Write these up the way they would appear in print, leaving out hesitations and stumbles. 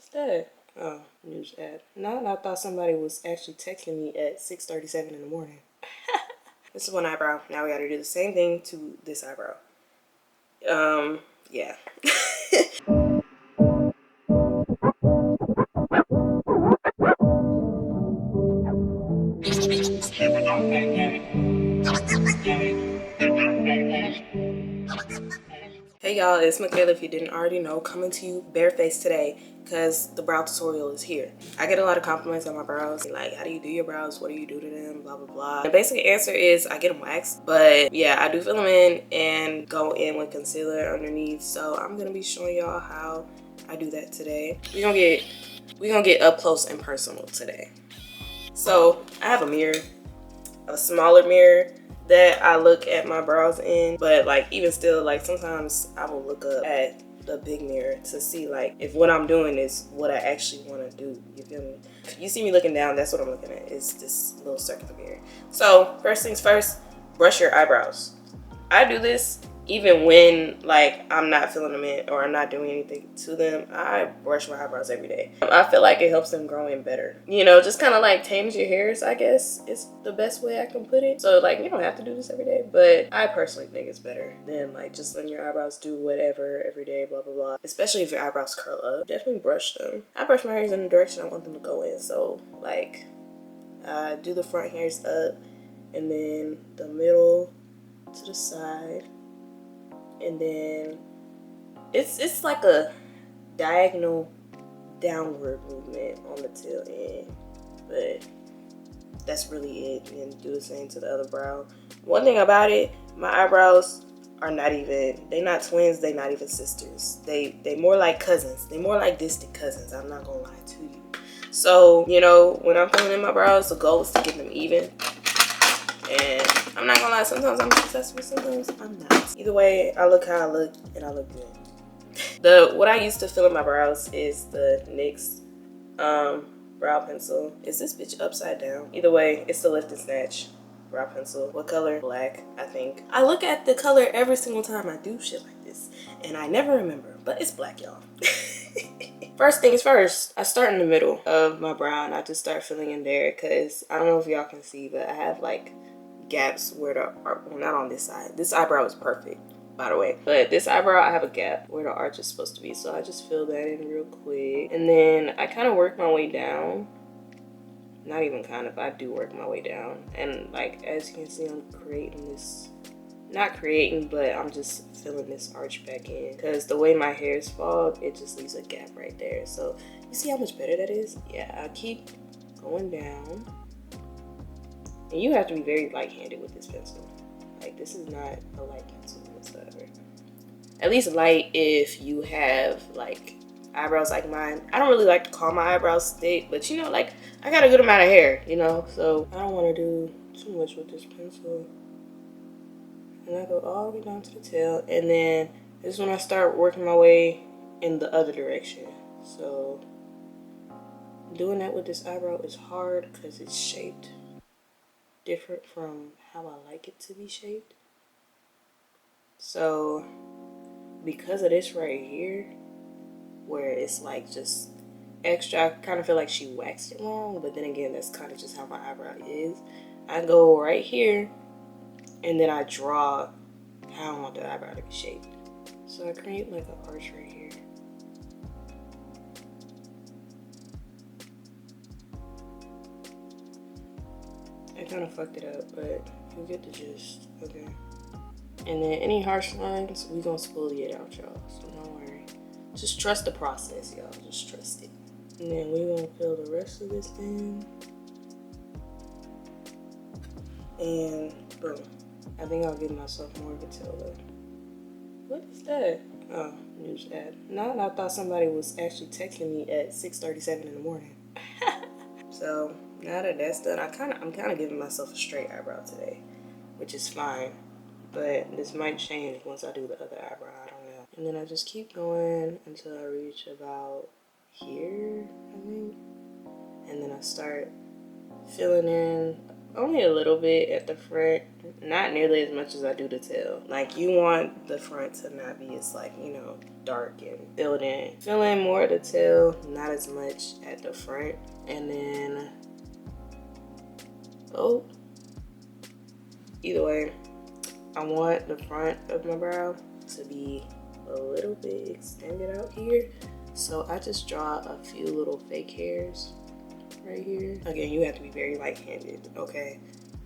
What's that? Oh, news ad. No, I thought somebody was actually texting me at 6:37 in the morning. This is one eyebrow. Now we gotta do the same thing to this eyebrow. Yeah. Hey y'all, it's Micayla, if you didn't already know, coming to you barefaced today because the brow tutorial is here. I get a lot of compliments on my brows, like how do you do your brows, what do you do to them, blah blah blah. The basic answer is I get them waxed, but yeah, I do fill them in and go in with concealer underneath. So I'm gonna be showing y'all how I do that today. We're gonna get up close and personal today. So I have a mirror, a smaller mirror that I look at my brows in, but like even still, like sometimes I will look up at the big mirror to see like if what I'm doing is what I actually want to do. You feel me? If you see me looking down, that's what I'm looking at, is this little circular mirror. So first things first, brush your eyebrows. I do this even when like I'm not filling them in or I'm not doing anything to them. I brush my eyebrows every day. I feel like it helps them grow in better. You know, just kind of like tames your hairs, I guess is the best way I can put it. So like you don't have to do this every day, but I personally think it's better than like just letting your eyebrows do whatever every day, blah blah blah. Especially if your eyebrows curl up, definitely brush them. I brush my hairs in the direction I want them to go in. So like I do the front hairs up and then the middle to the side. And then it's like a diagonal downward movement on the tail end, but that's really it. And do the same to the other brow. One thing about it, my eyebrows are they're not twins, they're not even sisters. They more like cousins. They more like distant cousins, I'm not gonna lie to you. So, you know, when I'm filling in my brows, the goal is to get them even. And I'm not gonna lie, sometimes I'm successful, sometimes I'm not. Either way, I look how I look and I look good. What I use to fill in my brows is the NYX brow pencil. Is this bitch upside down? Either way, it's the lift and snatch brow pencil. What color? Black, I think. I look at the color every single time I do shit like this and I never remember, but it's black, y'all. First things first, I start in the middle of my brow and I just start filling in there because I don't know if y'all can see, but I have like gaps where the arch, well, not on this side. This eyebrow is perfect, by the way, but this eyebrow I have a gap where the arch is supposed to be, so I just fill that in real quick and then I kind of work my way down. Not even kind of, I do work my way down, and like as you can see, I'm creating this, not creating, but I'm just filling this arch back in because the way my hairs fall, it just leaves a gap right there. So you see how much better that is? Yeah, I keep going down. And you have to be very light-handed with this pencil. Like, this is not a light pencil whatsoever. At least light if you have, like, eyebrows like mine. I don't really like to call my eyebrows thick, but, you know, like, I got a good amount of hair, you know? So, I don't want to do too much with this pencil. And I go all the way down to the tail. And then, this is when I start working my way in the other direction. So, doing that with this eyebrow is hard because it's shaped different from how I like it to be shaped. So because of this right here, where it's like just extra, I kind of feel like she waxed it wrong, but then again, that's kind of just how my eyebrow is. I go right here and then I draw how I want the eyebrow to be shaped. So I create like an arch right here. I kind of fucked it up, but you get the gist, okay? And then any harsh lines, we gonna spoolie it out, y'all, so don't worry. Just trust the process, y'all, just trust it. And then we gonna fill the rest of this in. And boom. I think I'll give myself more of a tail though. What is that? Oh, news ad. No, I thought somebody was actually texting me at 6:37 in the morning. So now that that's done, I'm kind of giving myself a straight eyebrow today, which is fine. But this might change once I do the other eyebrow, I don't know. And then I just keep going until I reach about here, I think. And then I start filling in only a little bit at the front, not nearly as much as I do the tail. Like, you want the front to not be as, like, you know, dark and filled in. Fill in more of the tail, not as much at the front. And then, oh, either way, I want the front of my brow to be a little bit extended out here. So I just draw a few little fake hairs right here. Again, you have to be very light-handed, okay?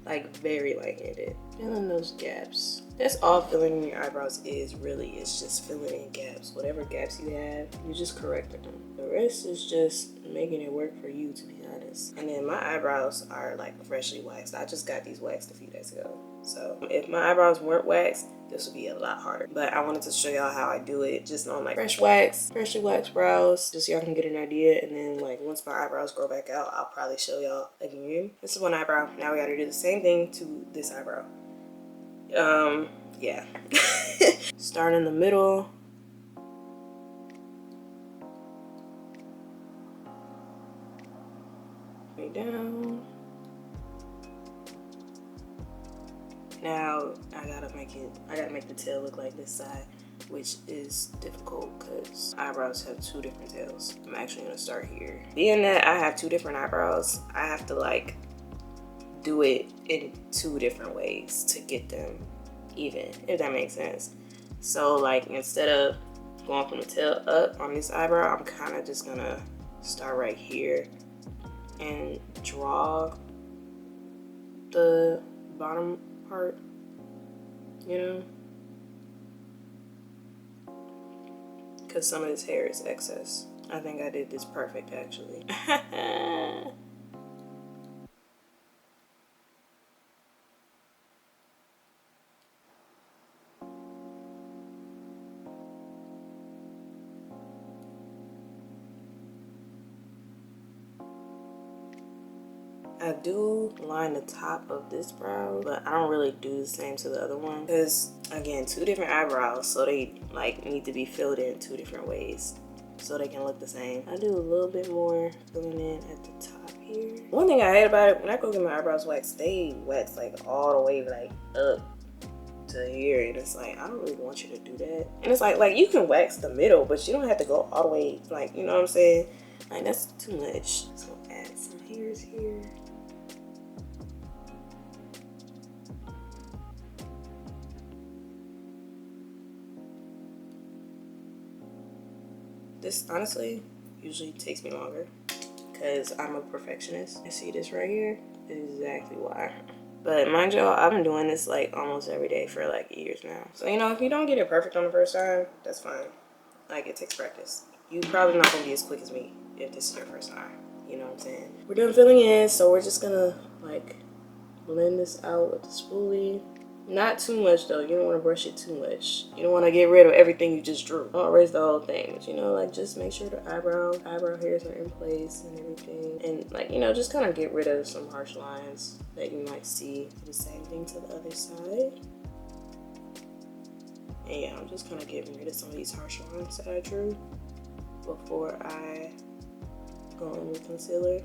Like, very light-handed. Fill in those gaps. That's all filling in your eyebrows is, really. It's just filling in gaps. Whatever gaps you have, you just correct them. The rest is just making it work for you, to be honest. And then my eyebrows are, like, freshly waxed. I just got these waxed a few days ago. So if my eyebrows weren't waxed, this would be a lot harder. But I wanted to show y'all how I do it just on, like, fresh wax, freshly waxed brows, just so y'all can get an idea. And then, like, once my eyebrows grow back out, I'll probably show y'all again. This is one eyebrow. Now we gotta do the same thing to this eyebrow. Yeah. Start in the middle. Way down. Now I gotta make the tail look like this side, which is difficult because eyebrows have two different tails. I'm actually gonna start here. Being that I have two different eyebrows, I have to, like, do it in two different ways to get them even, if that makes sense. So, like, instead of going from the tail up on this eyebrow, I'm kind of just gonna start right here and draw the bottom part, you know, because some of this hair is excess. I think I did this perfect, actually. I do line the top of this brow, but I don't really do the same to the other one because, again, two different eyebrows, so they, like, need to be filled in two different ways so they can look the same. I do a little bit more filling in at the top here. One thing I hate about it, when I go get my eyebrows waxed, they wax, like, all the way, like, up to here, and it's like, I don't really want you to do that. And it's like you can wax the middle, but you don't have to go all the way, like, you know what I'm saying? Like, that's too much. So add some hairs here. This honestly usually takes me longer because I'm a perfectionist. I see this right here, exactly why. But mind y'all, I've been doing this, like, almost every day for, like, years now. So, you know, if you don't get it perfect on the first time, that's fine. Like, it takes practice. You probably not gonna be as quick as me if this is your first time. You know what I'm saying? We're done filling in, so we're just gonna, like, blend this out with the spoolie. Not too much though. You don't want to brush it too much. You don't want to get rid of everything you just drew. Don't erase the whole thing, but, you know, like, just make sure the eyebrow hairs are in place and everything. And, like, you know, just kind of get rid of some harsh lines that you might see. Do the same thing to the other side. And yeah, I'm just kind of getting rid of some of these harsh lines that I drew before I go in with concealer.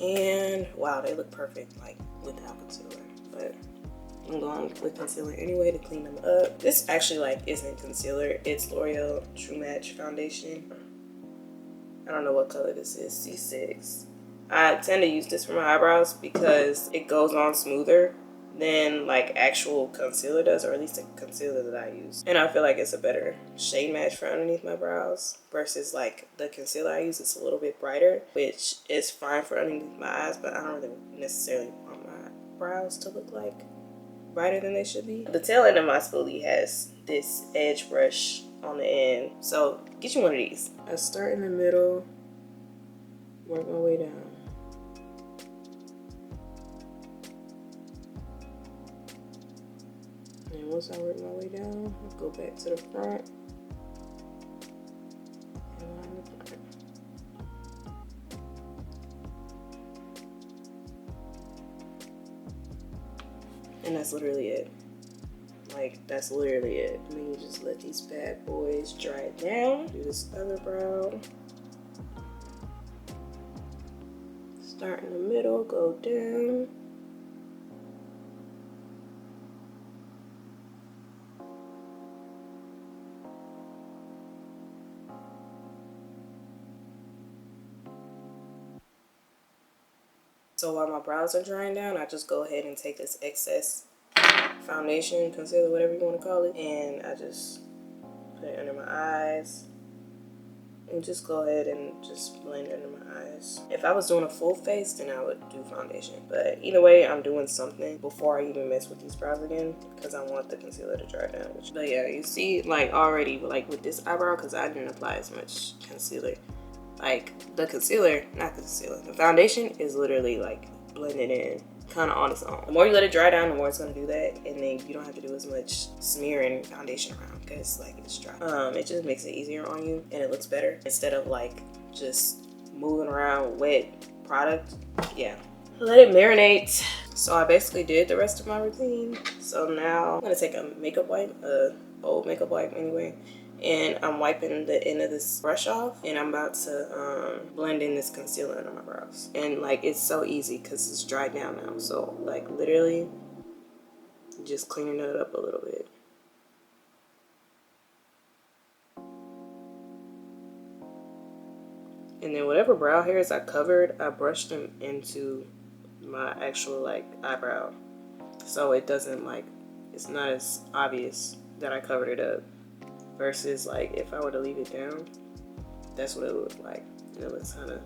And wow, they look perfect, like, without concealer. But I'm going with concealer anyway to clean them up. This actually, like, isn't concealer. It's L'Oreal True Match foundation. I don't know what color this is, C6. I tend to use this for my eyebrows because it goes on smoother than, like, actual concealer does, or at least the concealer that I use. And I feel like it's a better shade match for underneath my brows versus, like, the concealer I use is a little bit brighter, which is fine for underneath my eyes, but I don't really necessarily want my brows to look, like, brighter than they should be. The tail end of my spoolie has this edge brush on the end, so get you one of these. I start in the middle, work my way down. And once I work my way down, I'll go back to the front and line the front. And that's literally it. Like, that's literally it. And then you just let these bad boys dry down. Do this other brow. Start in the middle, go down. So while my brows are drying down, I just go ahead and take this excess foundation, concealer, whatever you want to call it, and I just put it under my eyes. And just go ahead and just blend under my eyes. If I was doing a full face, then I would do foundation. But either way, I'm doing something before I even mess with these brows again, because I want the concealer to dry down. But yeah, you see, like already, like with this eyebrow, because I didn't apply as much concealer. Like the concealer, not the concealer, the foundation is literally like blended in kind of on its own. The more you let it dry down, the more it's going to do that, and then you don't have to do as much smearing foundation around because like it's dry. It just makes it easier on you and it looks better instead of like just moving around wet product. Yeah, let it marinate. So I basically did the rest of my routine. So now I'm gonna take a makeup wipe, a bold makeup wipe anyway, and I'm wiping the end of this brush off, and I'm about to blend in this concealer under my brows. And like it's so easy because it's dried down now, so like literally just cleaning it up a little bit. And then whatever brow hairs I covered, I brushed them into my actual like eyebrow, so it doesn't like, it's not as obvious that I covered it up. Versus like if I were to leave it down, that's what it would look like. And it looks kind of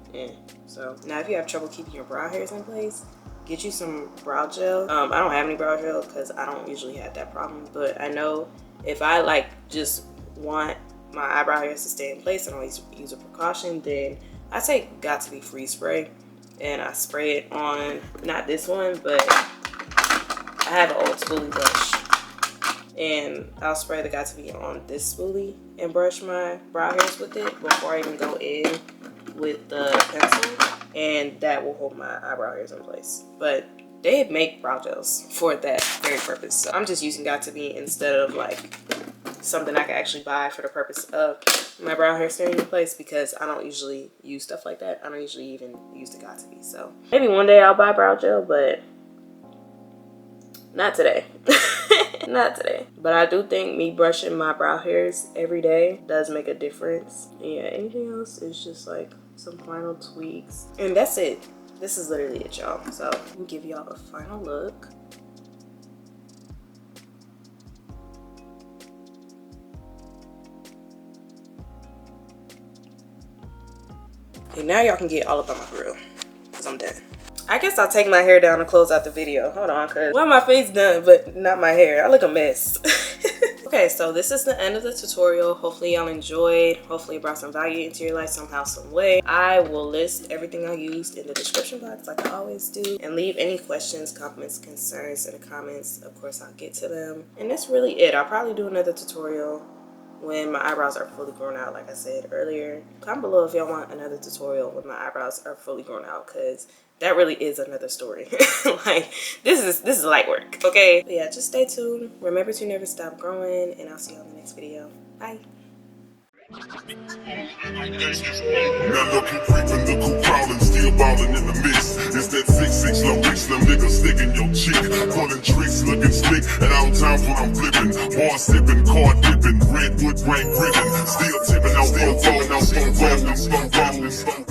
So now if you have trouble keeping your brow hairs in place, get you some brow gel. I don't have any brow gel because I don't usually have that problem. But I know if I like just want my eyebrow hairs to stay in place and always use a precaution, then I take Got To Be Free spray and I spray it on, not this one, but I have an old spoolie brush. And I'll spray the Got To Be on this spoolie and brush my brow hairs with it before I even go in with the pencil, and that will hold my eyebrow hairs in place. But they make brow gels for that very purpose, so I'm just using Got To Be instead of like something I can actually buy for the purpose of my brow hair staying in place, because I don't usually use stuff like that. I don't usually even use the Got To Be. So maybe one day I'll buy brow gel, but not today. Not today. But I do think me brushing my brow hairs every day does make a difference. Yeah, anything else is just like some final tweaks. And that's it. This is literally it, y'all. So let me give y'all a final look. Okay, now y'all can get all up on my grill, because I'm done. I guess I'll take my hair down to close out the video. Hold on, because well, my face done, but not my hair. I look a mess. Okay, so this is the end of the tutorial. Hopefully y'all enjoyed. Hopefully it brought some value into your life somehow, some way. I will list everything I used in the description box like I always do. And leave any questions, compliments, concerns in the comments. Of course, I'll get to them. And that's really it. I'll probably do another tutorial when my eyebrows are fully grown out, like I said earlier. Comment below if y'all want another tutorial when my eyebrows are fully grown out, because that really is another story. Like this is light work, okay? But yeah, just stay tuned. Remember to never stop growing, and I'll see you on the next video. Bye. Now look who creeping, look who crawling, still ballin' in the mix. It's that 6'6" low rich, them niggas sticking your chick. Pulling tricks, looking slick, at all times when I'm flipping. Bar sipping, car dipping, redwood grain gripping. Still tipping out, still falling out, stone rolling, stone rolling, stone